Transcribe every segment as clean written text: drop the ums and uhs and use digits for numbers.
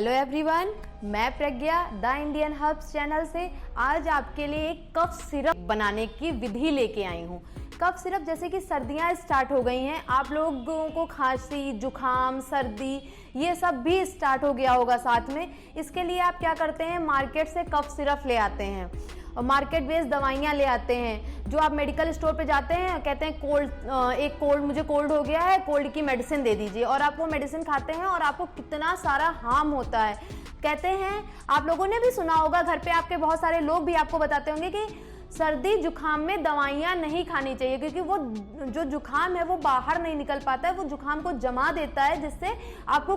Hello everyone, मैं प्रज्ञा the Indian herbs channel से आज आपके लिए एक कफ सिरप बनाने की विधि लेके आई हूँ। कफ सिरप, जैसे कि सर्दियाँ स्टार्ट हो गई हैं, आप लोगों को खांसी, जुखाम, सर्दी ये सब भी स्टार्ट हो गया होगा साथ में। इसके लिए आप क्या करते हैं, मार्केट से कफ सिरप ले आते हैं और मार्केट बेस्ड दवाइयाँ ले आते हैं। जो आप मेडिकल स्टोर पे जाते हैं, कहते हैं मुझे कोल्ड हो गया है, कोल्ड की मेडिसिन दे दीजिए, और आप वो मेडिसिन खाते हैं और आपको कितना सारा हार्म होता है। कहते हैं, आप लोगों ने भी सुना होगा, घर पे आपके बहुत सारे लोग भी आपको बताते होंगे कि सर्दी जुखाम में दवाइयाँ नहीं खानी चाहिए, क्योंकि वो जो जुखाम है वो बाहर नहीं निकल पाता है, वो जुखाम को जमा देता है, जिससे आपको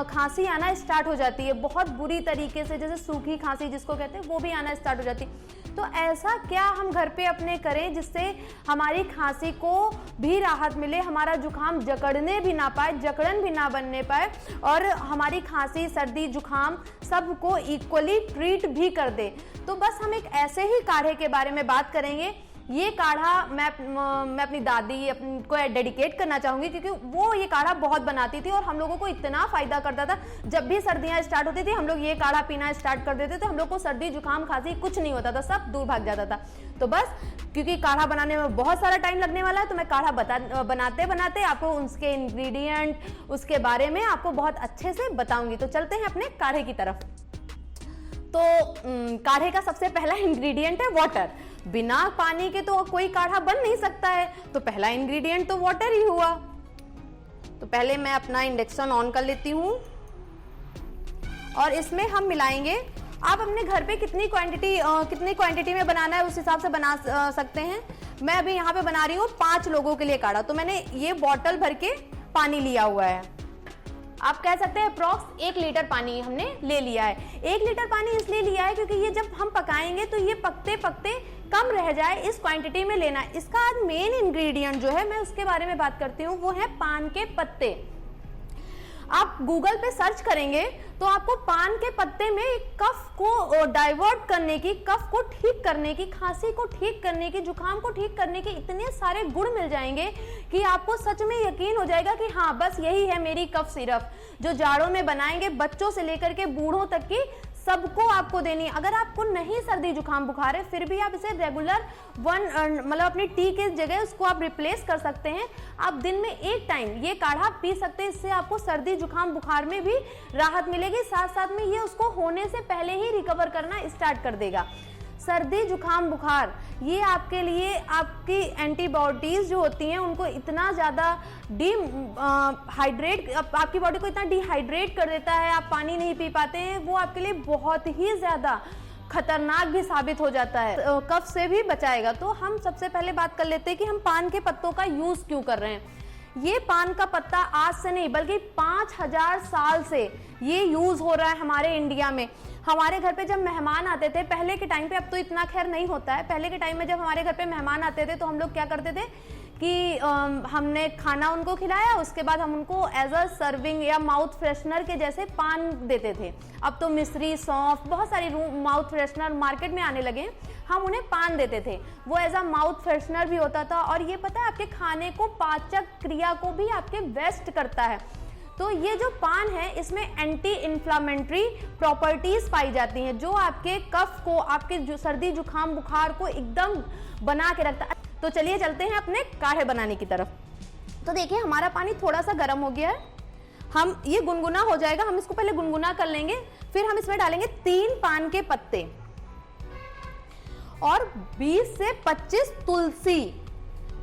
खांसी आना स्टार्ट हो जाती है बहुत बुरी तरीके से, जैसे सूखी खांसी जिसको कहते हैं, वो भी आना स्टार्ट हो जाती है। तो ऐसा क्या हम घर पे अपने करें जिससे हमारी खांसी को भी राहत मिले, हमारा जुखाम जकड़ने भी ना पाए, जकड़न भी ना बनने पाए, और हमारी खांसी, सर्दी, जुखाम सबको इक्वली ट्रीट भी कर दे। तो बस हम एक ऐसे ही काढ़े के बारे में बात करेंगे। ये काढ़ा मैं अपनी दादी को डेडिकेट करना चाहूँगी, क्योंकि वो ये काढ़ा बहुत बनाती थी और हम लोगों को इतना फ़ायदा करता था। जब भी सर्दियाँ स्टार्ट होती थी, हम लोग ये काढ़ा पीना स्टार्ट कर देते थे, हम लोग को सर्दी, जुखाम, खांसी कुछ नहीं होता था, सब दूर भाग जाता था। तो बस क्योंकि काढ़ा बनाने में बहुत सारा टाइम लगने वाला है, तो मैं काढ़ा बनाते बनाते आपको उसके इंग्रेडिएंट, उसके बारे में आपको बहुत अच्छे से बताऊँगी। तो चलते हैं अपने काढ़े की तरफ। तो काढ़े का सबसे पहला इंग्रेडिएंट है वाटर। बिना पानी के तो कोई काढ़ा बन नहीं सकता है, तो पहला इंग्रेडिएंट तो वाटर ही हुआ। तो पहले मैं अपना इंडक्शन ऑन कर लेती हूँ और इसमें हम मिलाएंगे। आप अपने घर पे कितनी क्वांटिटी में बनाना है उस हिसाब से बना सकते हैं। मैं अभी यहाँ पे बना रही हूँ 5 लोगों के लिए काढ़ा, तो मैंने ये बॉटल भर के पानी लिया हुआ है। आप कह सकते हैं अप्रॉक्स 1 लीटर पानी हमने ले लिया है। 1 लीटर पानी इसलिए लिया है क्योंकि ये जब हम पकाएंगे तो ये पकते पकते कम रह जाए, इस क्वांटिटी में लेना। इसका मेन इंग्रेडिएंट जो है, मैं उसके बारे में बात करती हूँ, वो है पान के पत्ते। आप गूगल पे सर्च करेंगे तो आपको पान के पत्ते में कफ को डाइवर्ट करने की, कफ को ठीक करने की, खांसी को ठीक करने की, जुखाम को ठीक करने के इतने सारे गुण मिल जाएंगे कि आपको सच में यकीन हो जाएगा कि हाँ, बस यही है मेरी कफ सिरप, जो जाड़ों में बनाएंगे, बच्चों से लेकर के बूढ़ों तक की सबको आपको देनी है। अगर आपको नहीं सर्दी जुखाम बुखार है, फिर भी आप इसे रेगुलर मतलब अपनी टी के जगह उसको आप रिप्लेस कर सकते हैं। आप दिन में 1 टाइम ये काढ़ा पी सकते हैं, इससे आपको सर्दी जुखाम बुखार में भी राहत मिलेगी, साथ साथ में ये उसको होने से पहले ही रिकवर करना स्टार्ट कर देगा। सर्दी जुखाम बुखार ये आपके लिए आपकी एंटीबॉडीज जो होती हैं उनको इतना ज़्यादा आपकी बॉडी को इतना डिहाइड्रेट कर देता है, आप पानी नहीं पी पाते हैं, वो आपके लिए बहुत ही ज़्यादा खतरनाक भी साबित हो जाता है, कफ से भी बचाएगा। तो हम सबसे पहले बात कर लेते हैं कि हम पान के पत्तों का यूज़ क्यों कर रहे हैं। ये पान का पत्ता आज से नहीं बल्कि 5000 साल से ये यूज हो रहा है हमारे इंडिया में। हमारे घर पे जब मेहमान आते थे पहले के टाइम पे, अब तो इतना खैर नहीं होता है, पहले के टाइम में जब हमारे घर पे मेहमान आते थे तो हम लोग क्या करते थे कि हमने खाना उनको खिलाया, उसके बाद हम उनको एज अ सर्विंग या माउथ फ्रेशनर के जैसे पान देते थे। अब तो मिश्री, सौंफ, बहुत सारी माउथ फ्रेशनर मार्केट में आने लगे, हम उन्हें पान देते थे, वो एज अ माउथ फ्रेशनर भी होता था। और ये पता है आपके खाने को, पाचक क्रिया को भी आपके वेस्ट करता है। तो ये जो पान है इसमें एंटी इन्फ्लामेटरी प्रॉपर्टीज पाई जाती हैं, जो आपके कफ को, आपके सर्दी जुखाम बुखार को एकदम बना के रखता है। तो चलिए चलते हैं अपने काढ़े बनाने की तरफ। तो देखिए हमारा पानी थोड़ा सा गर्म हो गया है, हम ये गुनगुना हो जाएगा, हम इसको पहले गुनगुना कर लेंगे, फिर हम इसमें डालेंगे 3 पान के पत्ते और 20 से 25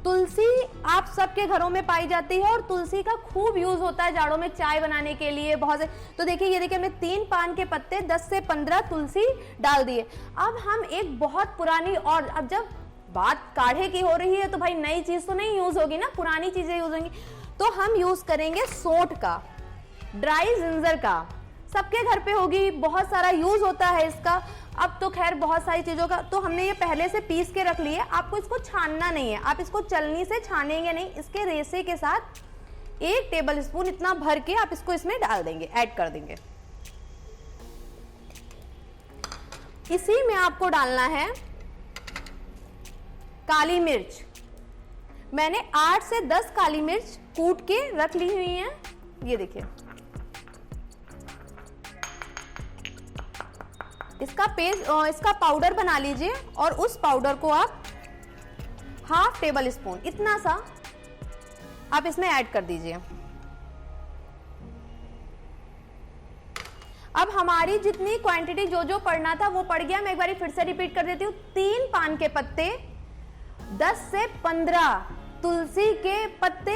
तुलसी आप सबके घरों में पाई जाती है और तुलसी का खूब यूज होता है जाड़ों में चाय बनाने के लिए बहुत से। तो देखिए ये देखिए हमने 3 पान के पत्ते, 10 से 15 तुलसी डाल दिए। अब हम एक बहुत पुरानी, और अब जब बात काढ़े की हो रही है तो भाई नई चीज तो नहीं यूज होगी ना, पुरानी चीजें यूज होंगी। तो हम यूज करेंगे सोंठ का, ड्राई जिंजर का, सबके घर पे होगी, बहुत सारा यूज होता है इसका। अब तो खैर बहुत सारी चीजों का, तो हमने ये पहले से पीस के रख लिया। आपको इसको छानना नहीं है, आप इसको छलनी से छानेंगे नहीं, इसके रेसे के साथ 1 टेबल स्पून इतना भर के आप इसको इसमें डाल देंगे, ऐड कर देंगे। इसी में आपको डालना है काली मिर्च। मैंने 8 से 10 काली मिर्च कूट के रख ली हुई हैं, ये देखिए। इसका पाउडर बना लीजिए और उस पाउडर को आप हाफ टेबल स्पून इतना सा आप इसमें ऐड कर दीजिए। अब हमारी जितनी क्वांटिटी जो पड़ना था वो पड़ गया। मैं एक बार फिर से रिपीट कर देती हूँ। 3 पान के पत्ते, 10 से 15 तुलसी के पत्ते,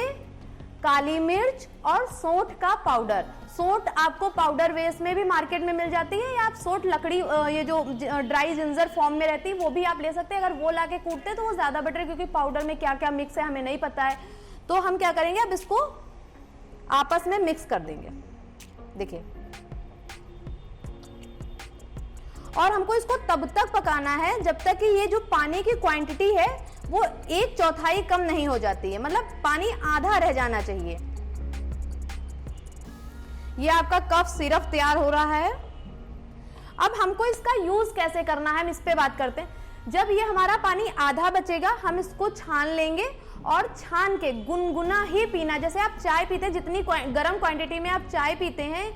काली मिर्च और सौंठ का पाउडर। सौंठ आपको पाउडर बेस में भी मार्केट में मिल जाती है, या आप सौंठ लकड़ी ये जो ड्राई जिंजर फॉर्म में रहती है वो भी आप ले सकते हैं। अगर वो लाके कूटते हैं तो वो ज्यादा बेटर है, क्योंकि पाउडर में क्या क्या मिक्स है हमें नहीं पता है। तो हम क्या करेंगे, अब इसको आपस में मिक्स कर देंगे, देखिए। और हमको इसको तब तक पकाना है जब तक कि ये जो पानी की क्वांटिटी है वो 1/4 कम नहीं हो जाती है, मतलब पानी आधा रह जाना चाहिए। ये आपका कफ सिरप तैयार हो रहा है। अब हमको इसका यूज कैसे करना है, हम इस पे बात करते हैं। जब ये हमारा पानी आधा बचेगा हम इसको छान लेंगे और छान के गुनगुना ही पीना। जैसे आप चाय पीते हैं, जितनी गर्म क्वांटिटी में आप चाय पीते हैं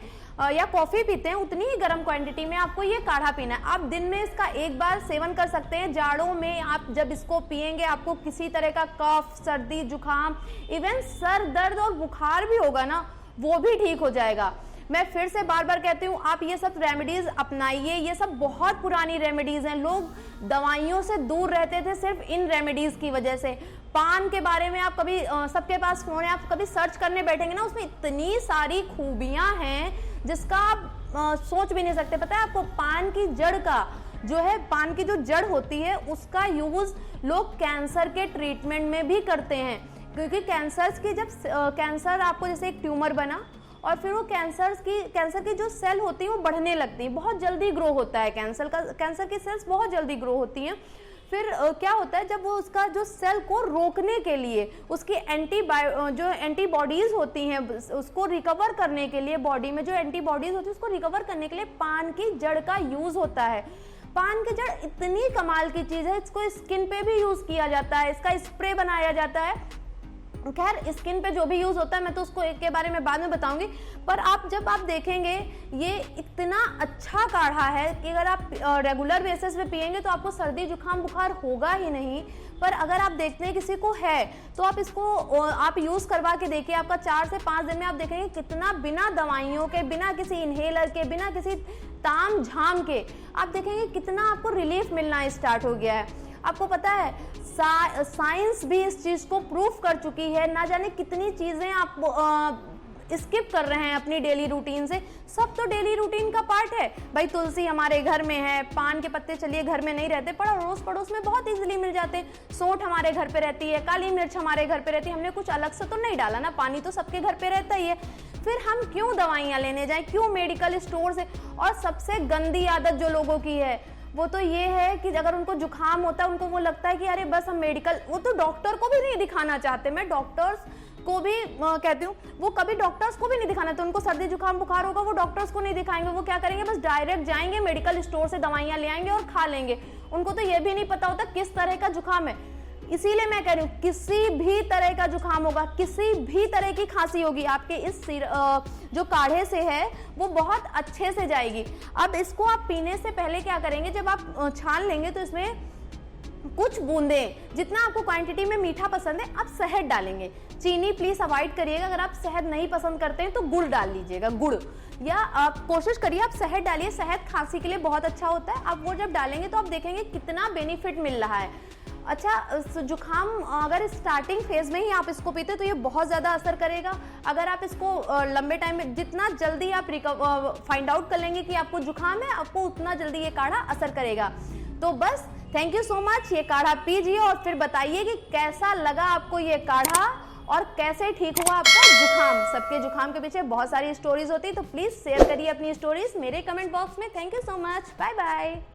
या कॉफी पीते हैं, उतनी ही गर्म क्वांटिटी में आपको ये काढ़ा पीना है। आप दिन में इसका एक बार सेवन कर सकते हैं। जाड़ों में आप जब इसको पिएंगे आपको किसी तरह का कफ, सर्दी, जुकाम, इवन सर दर्द और बुखार भी होगा ना, वो भी ठीक हो जाएगा। मैं फिर से बार बार कहती हूँ, आप ये सब रेमेडीज अपनाइए। ये सब बहुत पुरानी रेमेडीज हैं। लोग दवाइयों से दूर रहते थे सिर्फ इन रेमेडीज की वजह से। पान के बारे में आप कभी सबके पास फोन है, आप कभी सर्च करने बैठेंगे ना, उसमें इतनी सारी खूबियां हैं जिसका आप सोच भी नहीं सकते। पता है आपको, पान की जड़ का जो है, पान की जो जड़ होती है उसका यूज लोग कैंसर के ट्रीटमेंट में भी करते हैं। क्योंकि कैंसर आपको जैसे एक ट्यूमर बना और फिर वो कैंसर की जो सेल होती है वो बढ़ने लगती है, बहुत जल्दी ग्रो होता है। कैंसर की सेल्स बहुत जल्दी ग्रो होती हैं। फिर क्या होता है, जब वो उसका जो सेल को रोकने के लिए उसकी एंटीबॉडीज होती हैं, उसको रिकवर करने के लिए, बॉडी में जो एंटीबॉडीज होती है उसको रिकवर करने के लिए पान की जड़ का यूज होता है। पान की जड़ इतनी कमाल की चीज है, इसको स्किन पे भी यूज किया जाता है, इसका स्प्रे बनाया जाता है। खैर स्किन पे जो भी यूज होता है मैं तो उसको एक के बारे में बाद में बताऊंगी। पर जब आप देखेंगे ये इतना अच्छा काढ़ा है कि अगर आप रेगुलर बेसिस पे पिएंगे तो आपको सर्दी जुकाम बुखार होगा ही नहीं। पर अगर आप देखते हैं किसी को है तो आप इसको आप यूज करवा के देखिए। आपका 4 से 5 दिन में आप देखेंगे कितना, बिना दवाइयों के, बिना किसी इनहेलर के, बिना किसी ताम झाम के, आप देखेंगे कितना आपको रिलीफ मिलना स्टार्ट हो गया है। आपको पता है साइंस भी इस चीज को प्रूफ कर चुकी है। ना जाने कितनी चीजें आप स्किप कर रहे हैं अपनी डेली रूटीन से। सब तो डेली रूटीन का पार्ट है भाई। तुलसी हमारे घर में है, पान के पत्ते चलिए घर में नहीं रहते पर अड़ोस पड़ोस में बहुत इजीली मिल जाते हैं। सौंठ हमारे घर पे रहती है, काली मिर्च हमारे घर पे रहती है। हमने कुछ अलग से तो नहीं डाला ना, पानी तो सबके घर पे रहता ही है। फिर हम क्यों दवाइयां लेने जाएं, क्यों मेडिकल स्टोर से। और सबसे गंदी आदत जो लोगों की है वो तो ये है कि अगर उनको जुकाम होता है उनको वो लगता है कि अरे बस हम मेडिकल, वो तो डॉक्टर को भी नहीं दिखाना चाहते। मैं डॉक्टर्स को भी कहती हूँ, वो कभी डॉक्टर्स को भी नहीं दिखाना। तो उनको सर्दी जुकाम बुखार होगा, वो डॉक्टर्स को नहीं दिखाएंगे। वो क्या करेंगे, बस डायरेक्ट जाएंगे मेडिकल स्टोर से दवाइयां ले आएंगे और खा लेंगे। उनको तो ये भी नहीं पता होता किस तरह का जुकाम है। इसीलिए मैं कह रही हूँ, किसी भी तरह का जुकाम होगा, किसी भी तरह की खांसी होगी, आपके इस जो काढ़े से है वो बहुत अच्छे से जाएगी। अब इसको आप पीने से पहले क्या करेंगे, जब आप छान लेंगे तो इसमें कुछ बूंदे, जितना आपको क्वांटिटी में मीठा पसंद है आप शहद डालेंगे। चीनी प्लीज अवॉइड करिएगा। अगर आप शहद नहीं पसंद करते हैं तो गुड़ डाल लीजिएगा, गुड़, या आप कोशिश करिए आप शहद डालिए। शहद खांसी के लिए बहुत अच्छा होता है। आप वो जब डालेंगे तो आप देखेंगे कितना बेनिफिट मिल रहा है। अच्छा, जुकाम अगर स्टार्टिंग फेज में ही आप इसको पीते तो ये बहुत ज़्यादा असर करेगा। अगर आप इसको लंबे टाइम में, जितना जल्दी आप फाइंड आउट कर लेंगे कि आपको जुकाम है, आपको उतना जल्दी ये काढ़ा असर करेगा। तो बस थैंक यू सो मच। ये काढ़ा पीजिए और फिर बताइए कि कैसा लगा आपको ये काढ़ा और कैसे ठीक हुआ आपका जुकाम। सबके जुकाम के पीछे बहुत सारी स्टोरीज होती है, तो प्लीज शेयर करिए अपनी स्टोरीज मेरे कमेंट बॉक्स में। Thank you so much, bye bye.